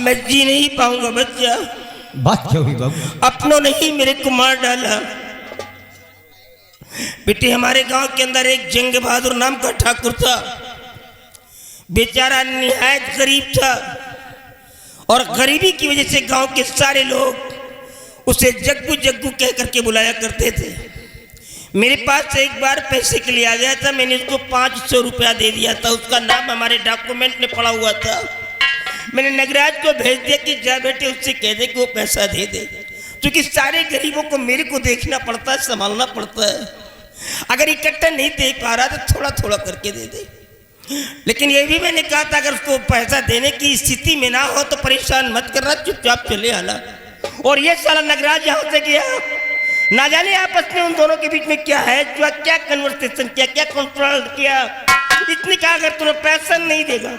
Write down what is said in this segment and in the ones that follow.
मैं जी नहीं पाऊंगा बच्चा। बात क्या हुई बाबू? अपनों ने ही मेरे को मार डाला। बेटे हमारे गांव के अंदर एक जंग बहादुर नाम का ठाकुर था, बेचारा निहायत गरीब था और गरीबी की वजह से गांव के सारे लोग उसे जग्गू जग्गू कह करके बुलाया करते थे। मेरे पास से एक बार पैसे के लिए आ गया था, मैंने उसको 500 रुपया दे दिया था। उसका नाम हमारे डॉक्यूमेंट में पड़ा हुआ था। मैंने नगराज को भेज दिया कि जा बेटे उससे कह दे कि वो पैसा दे दे, क्योंकि सारे गरीबों को मेरे को देखना पड़ता है, संभालना पड़ता है। अगर इकट्ठा नहीं दे पा रहा तो थोड़ा थोड़ा करके दे दे। लेकिन ये भी मैंने कहा था अगर उसको पैसा देने की स्थिति में ना हो तो परेशान मत करना, चुपचाप चले आना। और ये साला नगराज यहाँ से गया, ना जाने आपस में उन दोनों के बीच में क्या है, क्या कन्वर्सेशन किया, क्या कंट्रोल किया। इतनी कहा अगर तुम्हें पैसा नहीं देगा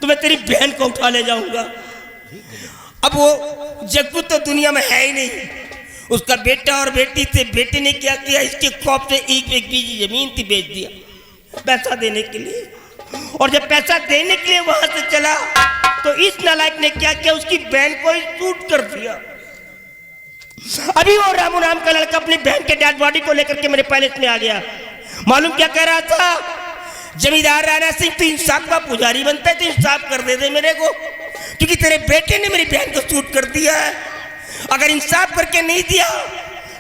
तो मैं तेरी बहन को उठा ले जाऊंगा। अब वो जग्गू तो दुनिया में है ही नहीं, उसका बेटा और बेटी थे। बेटे ने क्या किया, इसके खौफ से एक बीजी जमीन थी बेच दिया पैसा देने के लिए। और जब पैसा देने के लिए वहां से चला तो इस नालायक ने क्या किया, उसकी बहन को ही शूट कर दिया। अभी वो रामू राम का लड़का अपनी बहन के डेड बॉडी को लेकर के मेरे पैलेस में आ गया। मालूम क्या कह रहा था, जमींदार राणा सिंह तू इंसाफ का पुजारी बनता है, तो इंसाफ कर दे मेरे को, क्योंकि तेरे बेटे ने मेरी बहन को शूट कर दिया है। अगर इंसाफ करके नहीं दिया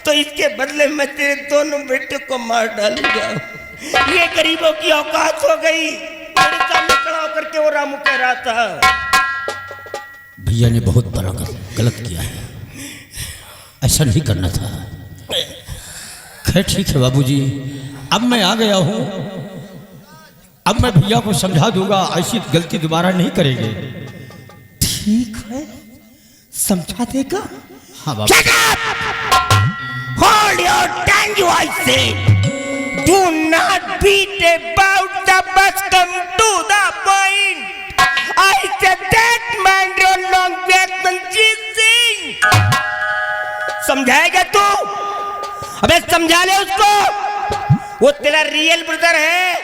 तो इसके बदले मैं तेरे दोनों बेटे को मार डालूंगा। ये गरीबों की औकात हो गई। मेरे सामने खड़ा होकर के वो रामू कह रहा था भैया ने बहुत बड़ा गलत किया है, ऐसा नहीं करना था। खैर ठीक है बाबूजी, अब मैं आ गया हूं, अब मैं भैया को समझा दूंगा, ऐसी गलती दोबारा नहीं करेंगे। ठीक है, समझा देगा। हाँ बाबू। Hold your tongue, I say. Do not beat about the bus. Come to the point. I said that man run long back than cheating. समझाएगा तू? अबे समझा ले उसको। वो तेरा रियल ब्रदर है,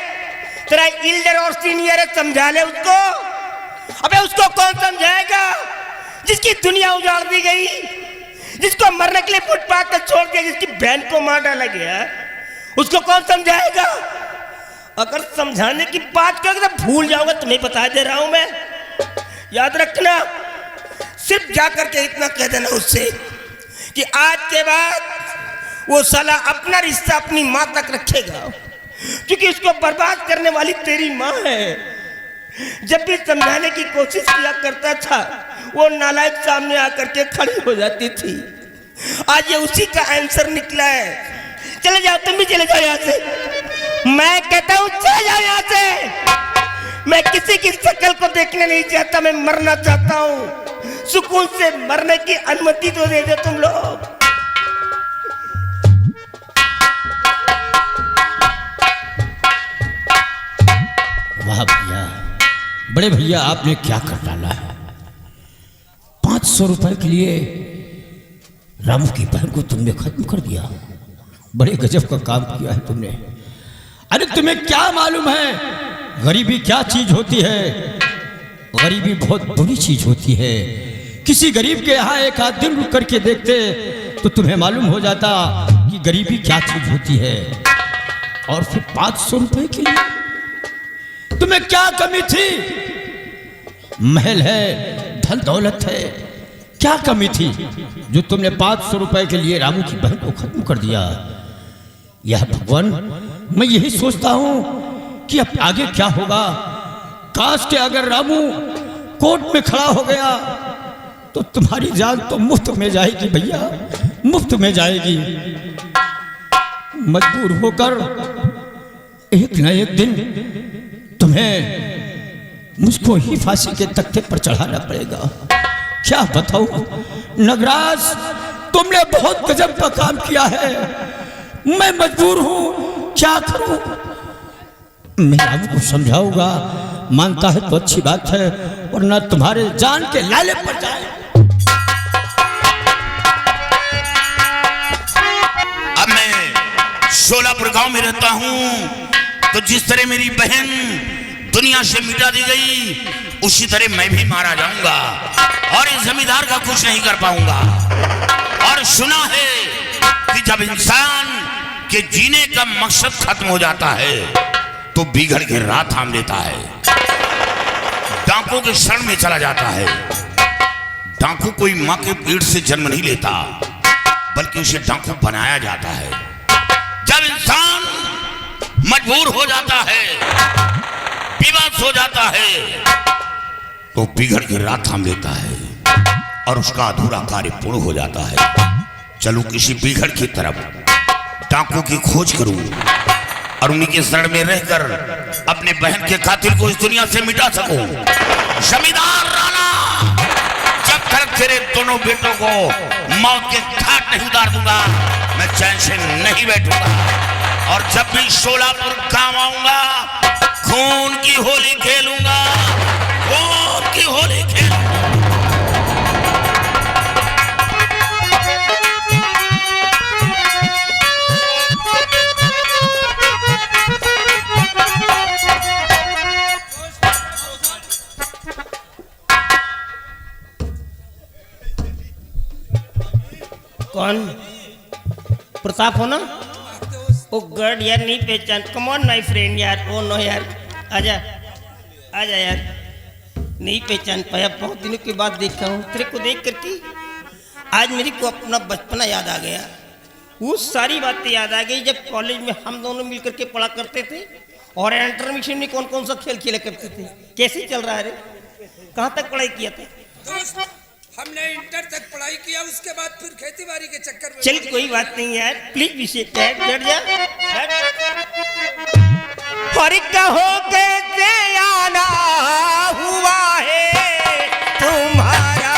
तेरा इल्डर और सीनियर है, समझा ले उसको। अबे उसको कौन समझाएगा जिसकी दुनिया उजाड़ दी गई, जिसको मरने के लिए फुटपाथ पर छोड़ दिया, जिसकी बहन को मार डाला गया, उसको कौन समझाएगा? अगर समझाने की बात करोगे तो भूल जाऊंगा, तुम्हें बता दे रहा हूं मैं। याद रखना, सिर्फ जाकर के इतना कह देना उससे कि आज के बाद वो साला अपना रिश्ता अपनी माँ तक रखेगा, क्योंकि उसको बर्बाद करने वाली तेरी माँ है। जब भी समझाने की कोशिश किया करता था वो नालायक सामने आकर के खड़ी हो जाती थी। आज ये उसी का आंसर निकला है। चले जाओ, तुम भी चले जाओ यहाँ से। मैं कहता हूँ चले जाओ यहाँ से। मैं किसी की शक्ल को देखने नहीं चाहता, मैं मरना चाहता हूँ। सुकून से मरने की अनुमति तो दे दो तुम लोग। वाह भैया, बड़े भैया आपने क्या कर डाला है। 500 रुपए के लिए रामू की बहन को तुमने खत्म कर दिया। बड़े गजब का काम किया है तुमने। अरे तुम्हें क्या मालूम है गरीबी क्या चीज होती है? गरीबी बहुत बुरी चीज होती है। किसी गरीब के यहाँ एक आध दिन रुक करके देखते तो तुम्हें मालूम हो जाता कि गरीबी क्या चीज होती है। और फिर 500 रुपए के लिए तुम्हें क्या कमी थी? महल है, धन दौलत है, क्या कमी थी जो तुमने 500 रुपए के लिए रामू की बहन को खत्म कर दिया? यह भगवान, मैं यही सोचता हूं कि अब आगे क्या होगा। काश के अगर रामू कोर्ट में खड़ा हो गया तो तुम्हारी जान तो मुफ्त में जाएगी भैया, मुफ्त में जाएगी। मजबूर होकर एक न एक दिन तुम्हें मुझको ही फांसी के तख्ते पर चढ़ाना पड़ेगा। क्या बताऊं नगराज, तुमने बहुत गजब का काम किया है। मैं मजबूर हूं, क्या करूं? मैं रामू को समझाऊंगा, मानता है तो अच्छी बात है, वरना तुम्हारे जान के लाले पर जाए। अब मैं शोलापुर गांव में रहता हूं, तो जिस तरह मेरी बहन दुनिया से मिटा दी गई, उसी तरह मैं भी मारा जाऊंगा और इस जमींदार का कुछ नहीं कर पाऊंगा। और सुना है कि जब इंसान के जीने का मकसद खत्म हो जाता है तो बिगड़ के राह थाम लेता है, डांकों के शरण में चला जाता है। डांकू कोई मां के पेट से जन्म नहीं लेता, बल्कि उसे डांकू बनाया जाता है। जब इंसान मजबूर हो जाता है, विवश हो जाता है, तो बिगड़ के राह थाम लेता है और उसका अधूरा कार्य पूर्ण हो जाता है। चलो किसी बिगड़ की तरफ डांकू की खोज करूं और उन्हीं के शरण में रहकर अपने बहन के कातिल को इस दुनिया से मिटा सकूं। जमींदार राणा, जब तक तेरे दोनों बेटों को मौत के घाट नहीं उतार दूंगा, मैं चैन से नहीं बैठूंगा। और जब भी शोलापुर गांव आऊंगा, खून की होली खेलूंगा, खून की होली खेलूंगा। कौन? प्रताप हो ना? ओ गॉड यार, नहीं पहचान। कम ऑन माय फ्रेंड यार। ओ नो यार, आजा आजा यार, नहीं पहचान पाया। बहुत दिनों के बाद देखा हूँ तेरे को। देख करके आज मेरे को अपना बचपना याद आ गया। वो सारी बातें याद आ गई जब कॉलेज में हम दोनों मिल करके पढ़ा करते थे और इंटरमिशन में कौन कौन सा खेल खेला करते थे। कैसे चल रहा है रे? कहाँ तक पढ़ाई किया था? हमने इंटर तक पढ़ाई किया, उसके बाद फिर खेती बाड़ी के चक्कर में। चल कोई बात नहीं यार, प्लीज विषय बैठ जा। और कहो कैसे आना हुआ है तुम्हारा,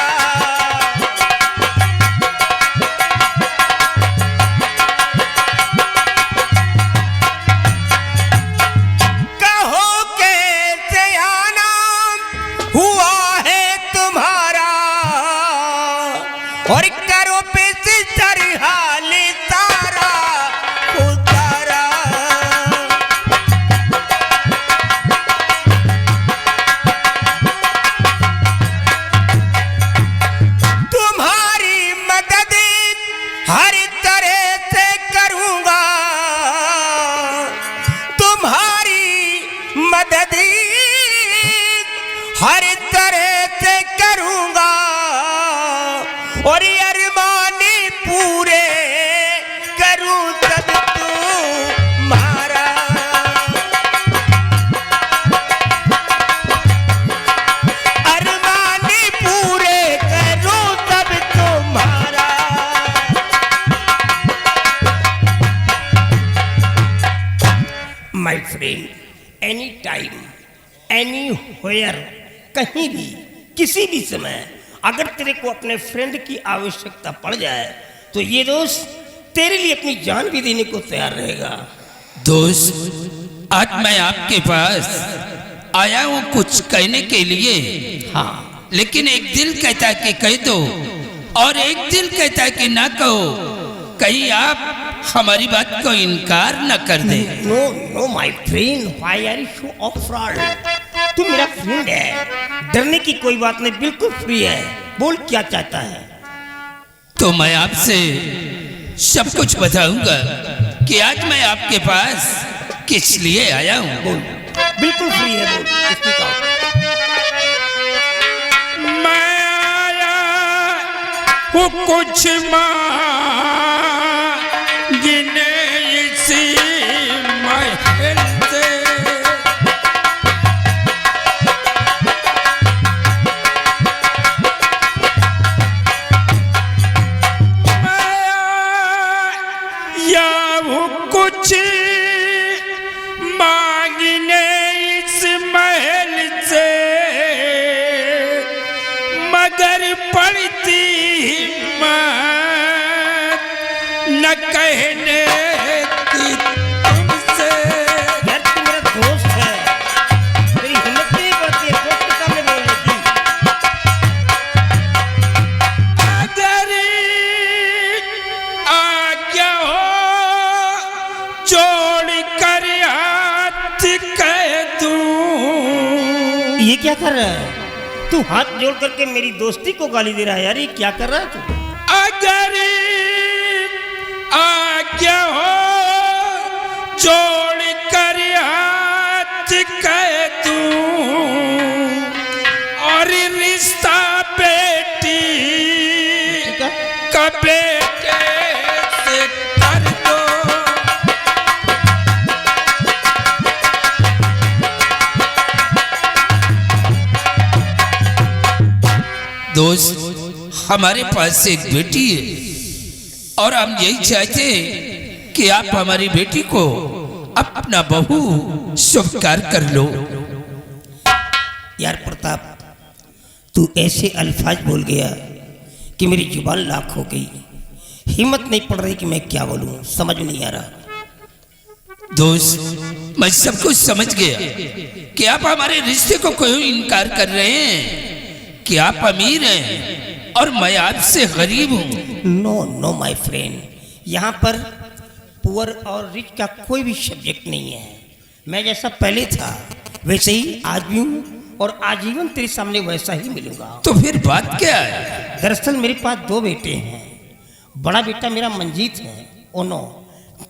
कहो कैसे आना हुआ है तुम्हारा, और करो पे सितर हाल तारा उतारा। तुम्हारी मदद हर तरह से करूंगा, तुम्हारी मदद हर तरह से करूंगा, और अरमाने पूरे करूं तब तुम्हारा। अरमाने पूरे करूं तब तुम्हारा। My friend, any time, any where, कहीं भी, किसी भी समय अगर तेरे को अपने फ्रेंड की आवश्यकता पड़ जाए तो ये दोस्त तेरे लिए अपनी जान भी देने को तैयार रहेगा। दोस्त, आज मैं आपके पास आया हूँ कुछ कहने के लिए। हाँ, लेकिन एक दिल कहता है कि कह दो और एक दिल कहता है कि ना कहो, कहीं आप हमारी बात को इनकार न कर दे। No no my friend, why are you so afraid? तू मेरा फ्रेंड है, डरने की कोई बात नहीं, बिल्कुल फ्री है। बोल क्या चाहता है? तो मैं आपसे सब कुछ बताऊंगा कि आज मैं आपके पास किस लिए आया हूँ। बोल, बिल्कुल फ्री है, बोल। Speak out. मैं आया हूँ कुछ गिने इसी महल से, कुछ मांगने इस महल से, मगर पड़ती हिम्मत न कहने की तुमसे। यार तू मेरा दोस्त है, तेरी हिम्मत नहीं पड़ती है दोस्त के सामने बोलने की। अगर आज्ञा हो जोड़ कर हाथ कह दूं, ये क्या कर रहा है तू? हाथ जोड़ करके मेरी दोस्ती को गाली दे रहा है यार, ये क्या कर रहा है तू? अगर आज्ञा हो जोड़ कर हाथ कह दूं और रिश्ता बेटी का बेटे से कर दो। दोस्त, हमारे पास एक बेटी है और हम यही चाहते हैं कि आप हमारी बेटी को अपना बहू स्वीकार कर लो। यार प्रताप, तू ऐसे अल्फाज बोल गया कि मेरी जुबान लाख हो गई। हिम्मत नहीं पड़ रही कि मैं क्या बोलूं, समझ में नहीं आ रहा। दोस्त, मैं सब कुछ समझ गया कि आप हमारे रिश्ते को क्यों इनकार कर रहे हैं, कि आप अमीर हैं और मैं आपसे गरीब हूं। नो नो माय फ्रेंड, यहाँ पर पुअर और रिच का कोई भी सब्जेक्ट नहीं है। मैं जैसा पहले था वैसे ही आज भी हूँ और आजीवन तेरे सामने वैसा ही मिलूंगा। तो फिर बात क्या है? दरअसल मेरे पास दो बेटे हैं। बड़ा बेटा मेरा मंजीत है, ओ नो,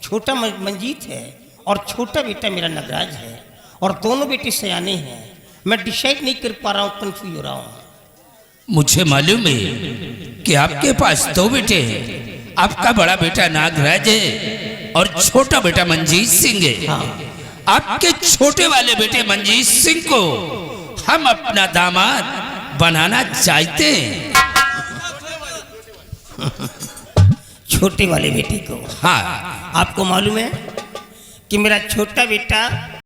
छोटा मंजीत है और छोटा बेटा मेरा नगराज है। और दोनों बेटे सयाने हैं। मैं डिसाइड नहीं कर पा रहा हूँ, कंफ्यूज हो रहा हूँ। मुझे मालूम है कि आपके पास दो बेटे हैं। आपका बड़ा बेटा नागराज है और छोटा बेटा मंजीत सिंह है। हाँ। आपके छोटे वाले बेटे मंजीत सिंह को हम अपना दामाद बनाना चाहते हैं। छोटे वाले बेटे को? हाँ। आपको मालूम है कि मेरा छोटा बेटा